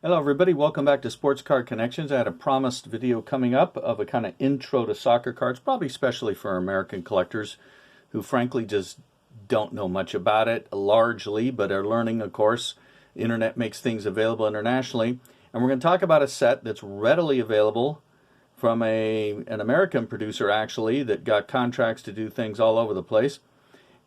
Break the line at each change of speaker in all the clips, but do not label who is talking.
Hello everybody, welcome back to Sports Card Connections. I had a promised video coming up of a kind of intro to soccer cards, probably especially for American collectors who frankly just don't know much about it largely, but are learning, of course. The internet makes things available internationally. And we're going to talk about a set that's readily available from an American producer actually that got contracts to do things all over the place.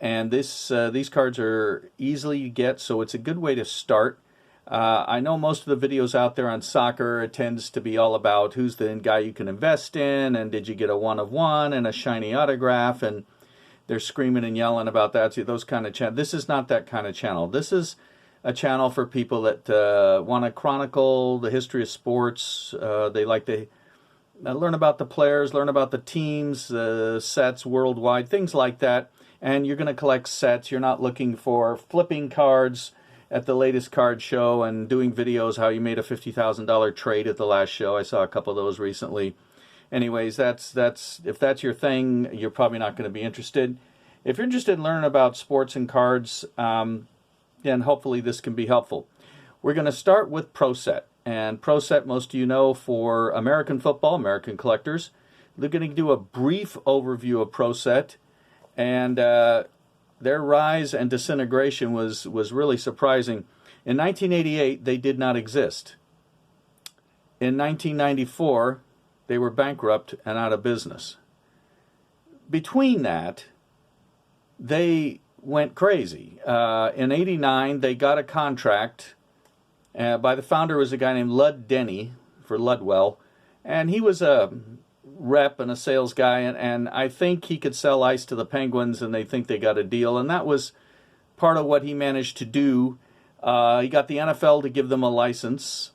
And these cards are easily to get, so it's a good way to start. I know most of the videos out there on soccer, it tends to be all about who's the guy you can invest in, and did you get a one of one and a shiny autograph, and they're screaming and yelling about that. See, those kind of channels. This is not that kind of channel. This is a channel for people that want to chronicle the history of sports. They like to learn about the players, learn about the teams, sets worldwide, things like that. And you're going to collect sets. You're not looking for flipping cards at the latest card show and doing videos how you made a $50,000 trade at the last show. I saw a couple of those recently. Anyways, that's if that's your thing, you're probably not going to be interested. If you're interested in learning about sports and cards, then hopefully this can be helpful. We're going to start with Pro Set. And Pro Set, most of you know, for American football, American collectors. We're going to do a brief overview of Pro Set. And their rise and disintegration was really surprising. In 1988, they did not exist. In 1994, they were bankrupt and out of business. Between that, they went crazy. In '89, they got a contract by the founder was a guy named Lud Denny for Ludwell, and he was a rep and a sales guy, and I think he could sell ice to the Penguins, and they think they got a deal, and that was part of what he managed to do. He got the NFL to give them a license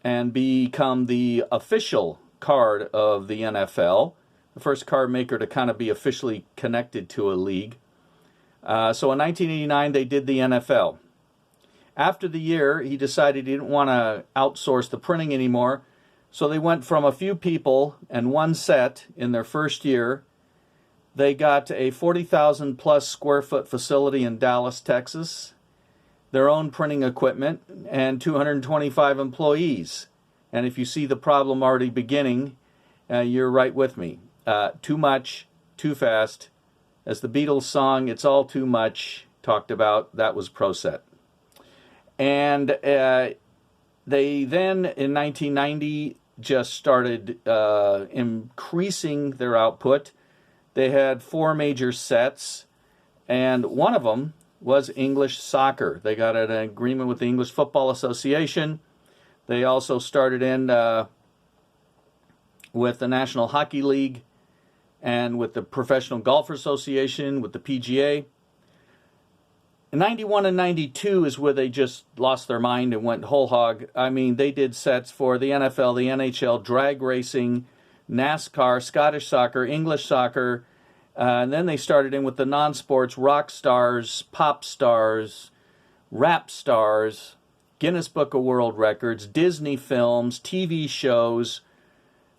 and become the official card of the NFL, the first card maker to kind of be officially connected to a league. So in 1989, they did the NFL. After the year, he decided he didn't want to outsource the printing anymore. So they went from a few people and one set in their first year. They got a 40,000 plus square foot facility in Dallas, Texas, their own printing equipment, and 225 employees. And if you see the problem already beginning, you're right with me. Too much, too fast. As the Beatles song, "It's All Too Much," talked about, that was Pro Set. And they then, in 1990, just started increasing their output. They had 4 major sets, and one of them was English soccer. They got an agreement with the English Football Association. They also started in with the National Hockey League and with the Professional Golfer Association, with the PGA. In 91 and 92 is where they just lost their mind and went whole hog. I mean, they did sets for the NFL, the NHL, drag racing, NASCAR, Scottish soccer, English soccer, and then they started in with the non-sports, rock stars, pop stars, rap stars, Guinness Book of World Records, Disney films, TV shows.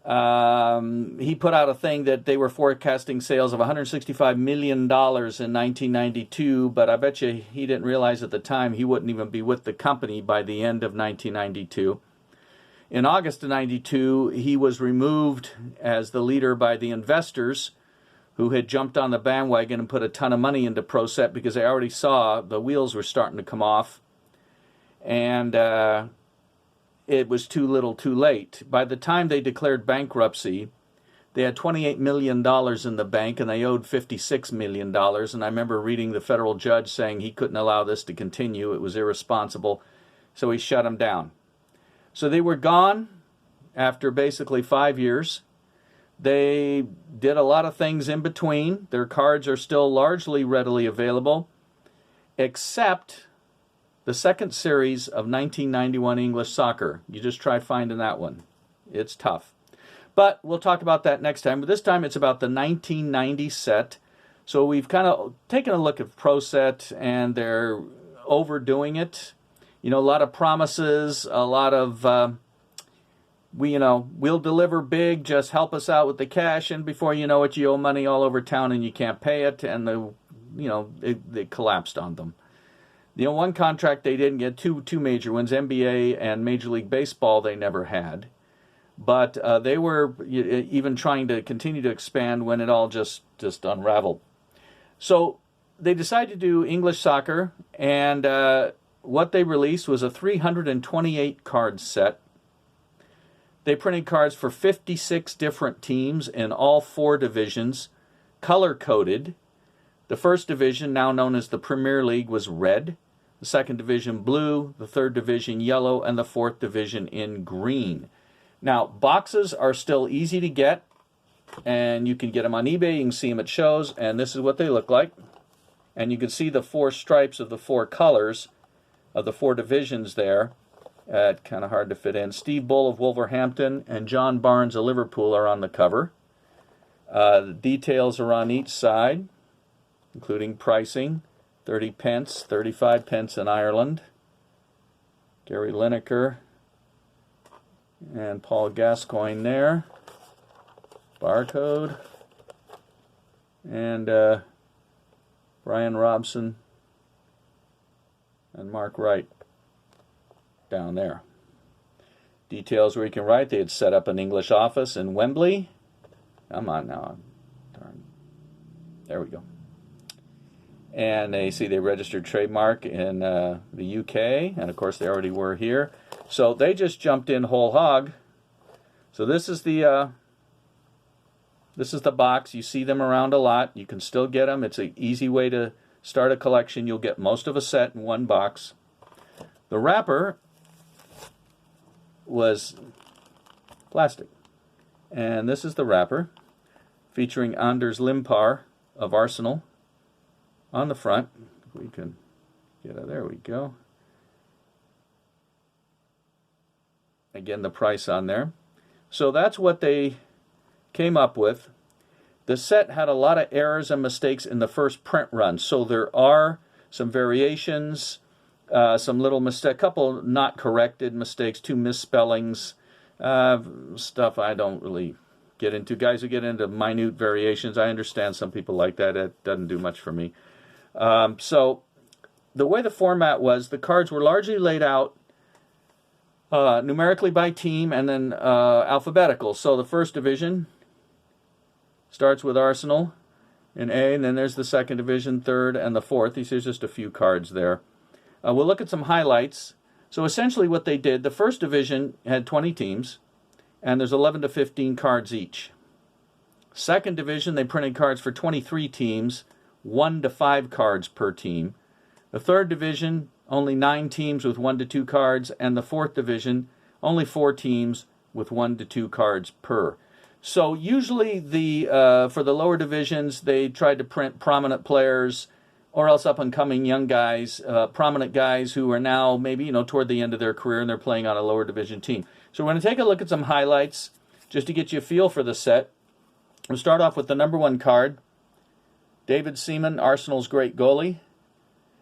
He put out a thing that they were forecasting sales of $165 million in 1992, but I bet you he didn't realize at the time he wouldn't even be with the company by the end of 1992. In August of 92, he was removed as the leader by the investors who had jumped on the bandwagon and put a ton of money into Pro Set because they already saw the wheels were starting to come off. And it was too little too late. By the time they declared bankruptcy, they had $28 million in the bank and they owed $56 million. And I remember reading the federal judge saying he couldn't allow this to continue. It was irresponsible. So he shut them down. So they were gone after basically 5 years. They did a lot of things in between. Their cards are still largely readily available, except the second series of 1991 English Soccer. You just try finding that one. It's tough. But we'll talk about that next time. But this time it's about the 1990 set. So we've kind of taken a look at Pro Set, and they're overdoing it. You know, a lot of promises, a lot of, we'll deliver big, just help us out with the cash, and before you know it, you owe money all over town and you can't pay it, and they collapsed on them. one contract they didn't get, two major ones, NBA and Major League Baseball, they never had. But they were even trying to continue to expand when it all just unraveled. So they decided to do English soccer, and what they released was a 328 card set. They printed cards for 56 different teams in all 4 divisions, color-coded. The first division, now known as the Premier League, was red. The second division, blue. The third division, yellow. And the fourth division in green. Now, boxes are still easy to get, and you can get them on eBay. You can see them at shows, and this is what they look like. And you can see the 4 stripes of the 4 colors of the 4 divisions there. Kind of hard to fit in. Steve Bull of Wolverhampton and John Barnes of Liverpool are on the cover. The details are on each side, including pricing, 30 pence, 35 pence in Ireland. Gary Lineker and Paul Gascoigne there. Barcode. And Brian Robson and Mark Wright down there. Details where you can write. They had set up an English office in Wembley. Come on now. Darn. There we go. And they see they registered trademark in the UK, and of course they already were here. So they just jumped in whole hog. So this is the box. You see them around a lot. You can still get them. It's an easy way to start a collection. You'll get most of a set in one box. The wrapper was plastic. And this is the wrapper, featuring Anders Limpar of Arsenal on the front. We can get it. There we go. Again, the price on there. So that's what they came up with. The set had a lot of errors and mistakes in the first print run, so there are some variations, some little mistakes, a couple not corrected mistakes, 2 misspellings, stuff I don't really get into. Guys who get into minute variations, I understand some people like that. It doesn't do much for me. So the way the format was, the cards were largely laid out numerically by team and then alphabetical. So the first division starts with Arsenal in A, and then there's the second division, third, and the fourth. These are just a few cards there. We'll look at some highlights. So essentially what they did, the first division had 20 teams, and there's 11 to 15 cards each. Second division, they printed cards for 23 teams, 1 to 5 cards per team. The third division, only 9 teams with 1 to 2 cards, and the fourth division, only 4 teams with 1 to 2 cards per. So usually for the lower divisions, they tried to print prominent players or else up-and-coming young guys, prominent guys who are now maybe toward the end of their career and they're playing on a lower division team. So we're going to take a look at some highlights just to get you a feel for the set. We'll start off with the number 1 card, David Seaman, Arsenal's great goalie.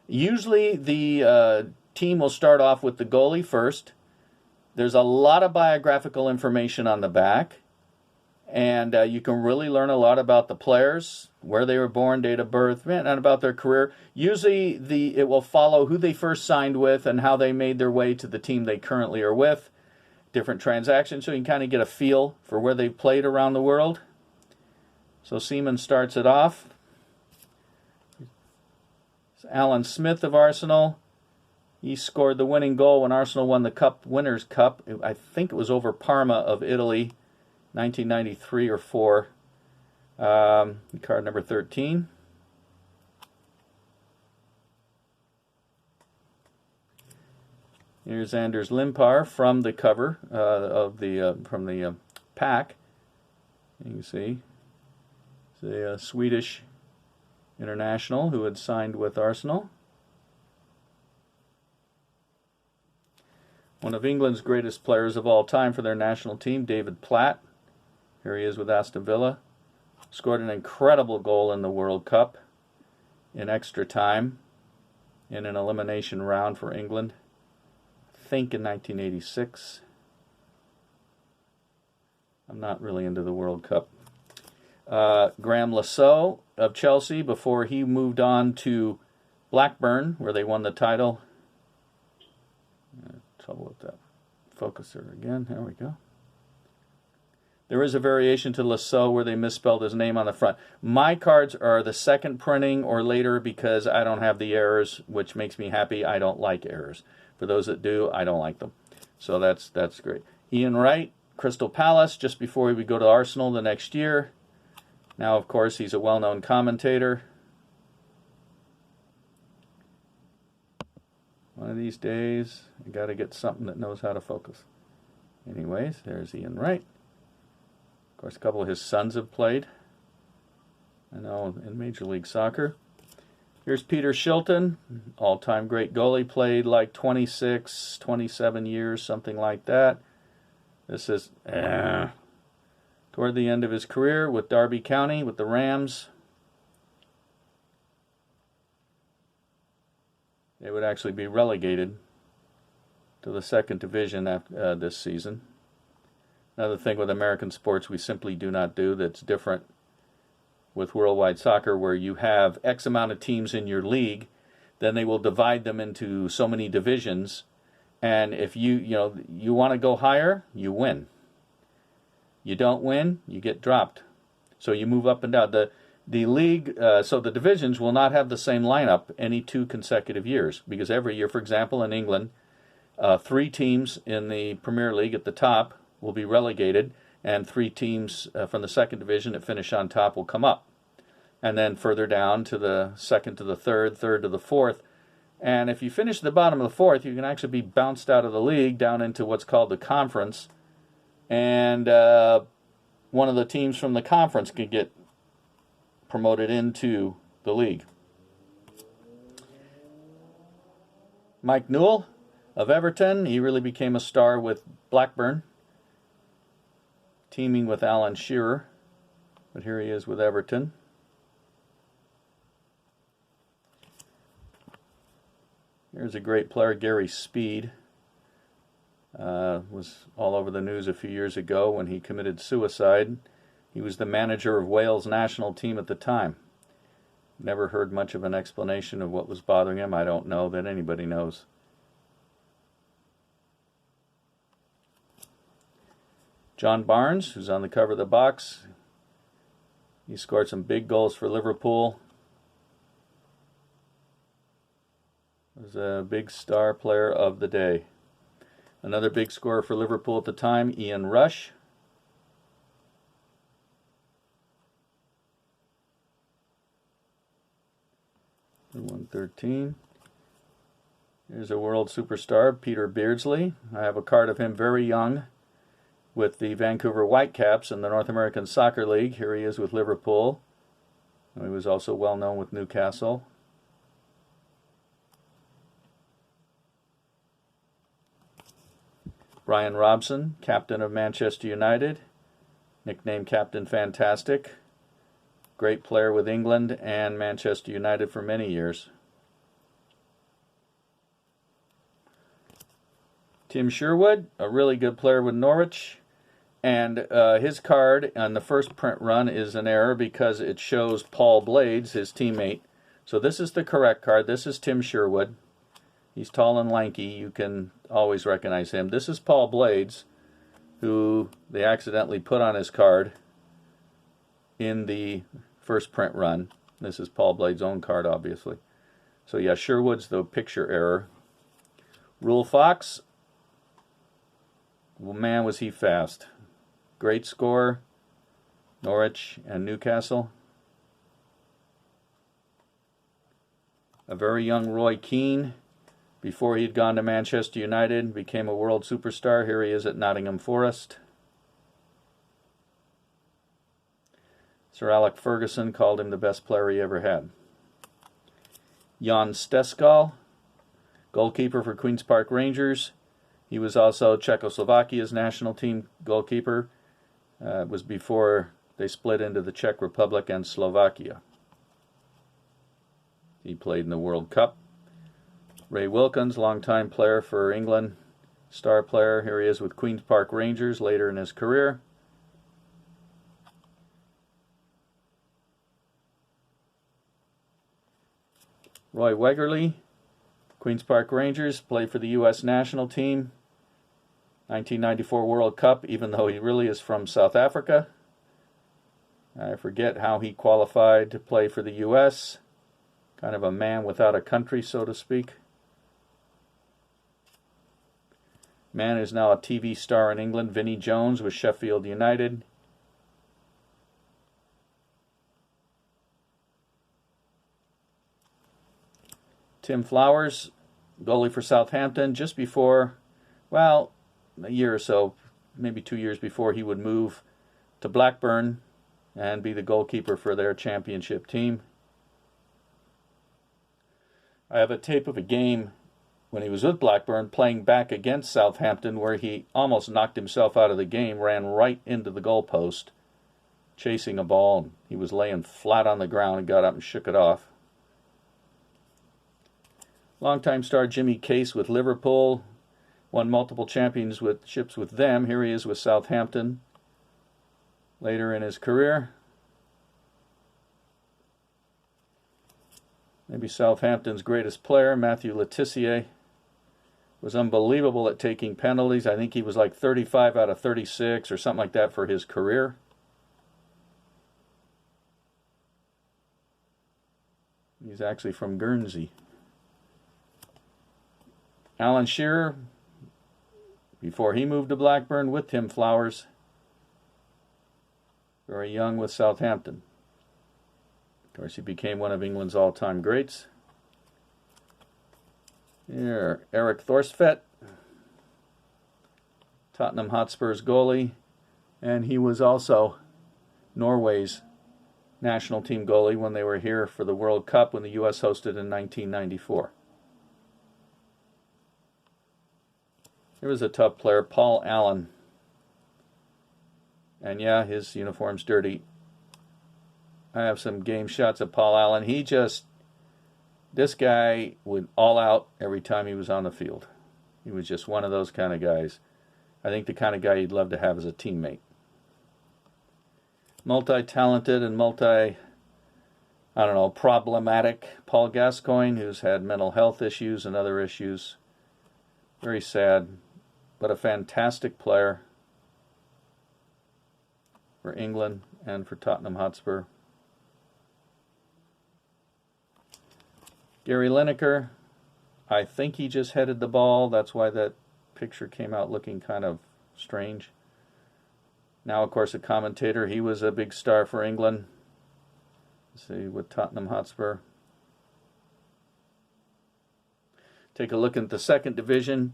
Usually the team will start off with the goalie first. There's a lot of biographical information on the back. And you can really learn a lot about the players, where they were born, date of birth, and about their career. Usually it will follow who they first signed with and how they made their way to the team they currently are with. Different transactions, so you can kind of get a feel for where they've played around the world. So Seaman starts it off. Alan Smith of Arsenal. He scored the winning goal when Arsenal won the Cup Winners' Cup. I think it was over Parma of Italy, 1993 or 4. Card number 13. Here's Anders Limpar from the cover from the pack. You can see it's a Swedish international who had signed with Arsenal. One of England's greatest players of all time for their national team, David Platt. Here he is with Aston Villa. Scored an incredible goal in the World Cup in extra time in an elimination round for England. I think in 1986. I'm not really into the World Cup. Graham Lasso of Chelsea before he moved on to Blackburn, where they won the title. Trouble with that focuser again. There we go. There is a variation to Lasso where they misspelled his name on the front. My cards are the second printing or later because I don't have the errors, which makes me happy. I don't like errors. For those that do, I don't like them. So that's great. Ian Wright, Crystal Palace, just before he would go to Arsenal the next year. Now, of course, he's a well-known commentator. One of these days, I got to get something that knows how to focus. Anyways, there's Ian Wright. Of course, a couple of his sons have played, I know, in Major League Soccer. Here's Peter Shilton, all-time great goalie, played like 26, 27 years, something like that. This is toward the end of his career with Derby County, with the Rams. They would actually be relegated to the second division after, this season. Another thing with American sports we simply do not do that's different with worldwide soccer, where you have X amount of teams in your league, then they will divide them into so many divisions, and if you want to go higher, you win. You don't win, you get dropped. So you move up and down. The league, so the divisions will not have the same lineup any 2 consecutive years, because every year, for example, in England, 3 teams in the Premier League at the top will be relegated, and 3 teams from the second division that finish on top will come up. And then further down to the second to the third, third to the fourth. And if you finish at the bottom of the fourth, you can actually be bounced out of the league down into what's called the conference. And one of the teams from the conference can get promoted into the league. Mike Newell of Everton, he really became a star with Blackburn, teaming with Alan Shearer, but here he is with Everton. Here's a great player, Gary Speed. Was all over the news a few years ago when he committed suicide. He was the manager of Wales national team at the time. Never heard much of an explanation of what was bothering him. I don't know that anybody knows. John Barnes, who's on the cover of the box. He scored some big goals for Liverpool. Was a big star player of the day. Another big scorer for Liverpool at the time, Ian Rush. And 113. Here's a world superstar, Peter Beardsley. I have a card of him very young with the Vancouver Whitecaps in the North American Soccer League. Here he is with Liverpool. He was also well known with Newcastle. Brian Robson, captain of Manchester United, nicknamed Captain Fantastic. Great player with England and Manchester United for many years. Tim Sherwood, a really good player with Norwich. And his card on the first print run is an error because it shows Paul Blades, his teammate. So this is the correct card. This is Tim Sherwood. He's tall and lanky. You can always recognize him. This is Paul Blades, who they accidentally put on his card in the first print run. This is Paul Blades' own card, obviously. So yeah, Sherwood's the picture error. Rule Fox, well, man, was he fast. Great scorer, Norwich and Newcastle. A very young Roy Keane, before he'd gone to Manchester United, became a world superstar. Here he is at Nottingham Forest. Sir Alec Ferguson called him the best player he ever had. Jan Steskal, goalkeeper for Queen's Park Rangers. He was also Czechoslovakia's national team goalkeeper. It was before they split into the Czech Republic and Slovakia. He played in the World Cup. Ray Wilkins, longtime player for England, star player. Here he is with Queen's Park Rangers later in his career. Roy Wegerle, Queens Park Rangers, played for the U.S. national team. 1994 World Cup, even though he really is from South Africa. I forget how he qualified to play for the U.S. Kind of a man without a country, so to speak. Man is now a TV star in England, Vinnie Jones with Sheffield United. Tim Flowers, goalie for Southampton, just before, well, a year or so, maybe 2 years before he would move to Blackburn and be the goalkeeper for their championship team. I have a tape of a game when he was with Blackburn playing back against Southampton where he almost knocked himself out of the game, ran right into the goalpost, chasing a ball. He was laying flat on the ground and got up and shook it off. Longtime star Jimmy Case with Liverpool, won multiple championships with them. Here he is with Southampton later in his career. Maybe Southampton's greatest player, Matthew Letitia, was unbelievable at taking penalties. I think he was like 35 out of 36 or something like that for his career. He's actually from Guernsey. Alan Shearer, before he moved to Blackburn with Tim Flowers, very young with Southampton. Of course, he became one of England's all-time greats. Here, Eric Thorstvedt, Tottenham Hotspur's goalie, and he was also Norway's national team goalie when they were here for the World Cup when the U.S. hosted in 1994. Here was a tough player, Paul Allen. And yeah, his uniform's dirty. I have some game shots of Paul Allen. This guy would all out every time he was on the field. He was just one of those kind of guys. I think the kind of guy you'd love to have as a teammate. Multi-talented and problematic Paul Gascoigne, who's had mental health issues and other issues. Very sad, but a fantastic player for England and for Tottenham Hotspur. Gary Lineker, I think he just headed the ball. That's why that picture came out looking kind of strange. Now, of course, a commentator. He was a big star for England. Let's see, with Tottenham Hotspur. Take a look at the second division.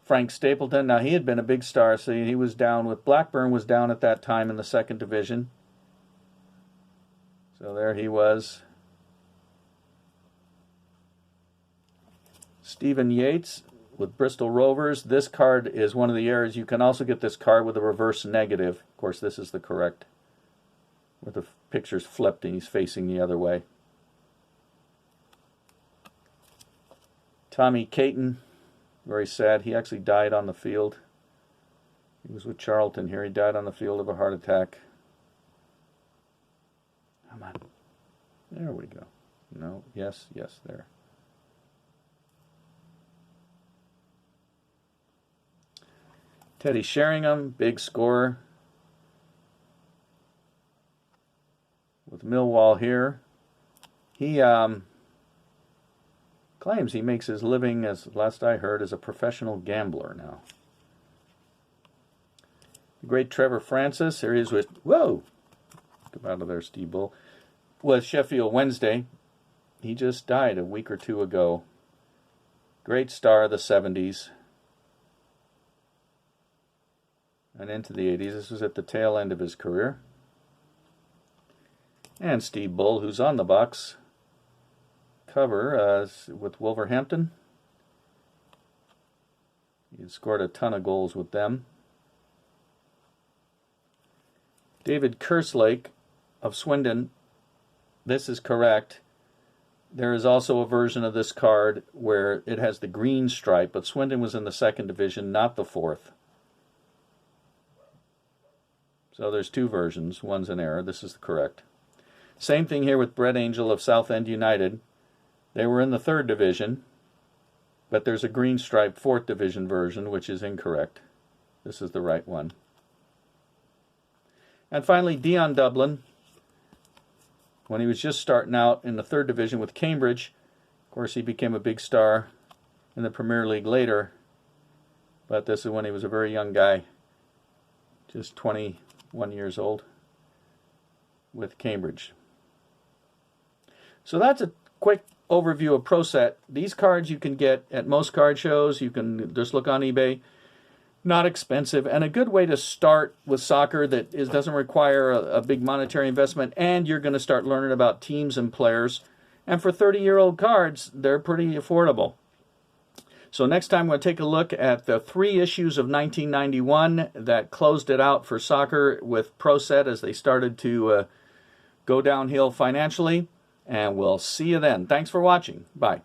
Frank Stapleton. Now, he had been a big star. So he was down with Blackburn, was down at that time in the second division. So there he was. Stephen Yates with Bristol Rovers. This card is one of the errors. You can also get this card with a reverse negative. Of course, this is the correct, where the picture's flipped and he's facing the other way. Tommy Caton, very sad. He actually died on the field. He was with Charlton here. He died on the field of a heart attack. Come on. There we go. No, yes, there. Teddy Sheringham, big scorer. With Millwall here. He claims he makes his living, as last I heard, as a professional gambler now. The great Trevor Francis, here he is with, whoa! Come out of there, Steve Bull. With Sheffield Wednesday. He just died a week or two ago. Great star of the 70s. And into the 80s. This was at the tail end of his career. And Steve Bull, who's on the box cover with Wolverhampton. He had scored a ton of goals with them. David Kerslake of Swindon. This is correct. There is also a version of this card where it has the green stripe, but Swindon was in the second division, not the fourth. So there's two versions. One's an error. This is the correct. Same thing here with Brett Angel of Southend United. They were in the 3rd division, but there's a green stripe 4th division version, which is incorrect. This is the right one. And finally, Dion Dublin, when he was just starting out in the 3rd division with Cambridge. Of course, he became a big star in the Premier League later, but this is when he was a very young guy, just 21 years old, with Cambridge. So that's a quick overview of Pro Set. These cards you can get at most card shows. You can just look on eBay. Not expensive, and a good way to start with soccer that doesn't require a big monetary investment, and you're going to start learning about teams and players. And for 30-year-old cards, they're pretty affordable. So next time, we'll take a look at the 3 issues of 1991 that closed it out for soccer with Pro Set as they started to go downhill financially. And we'll see you then. Thanks for watching. Bye.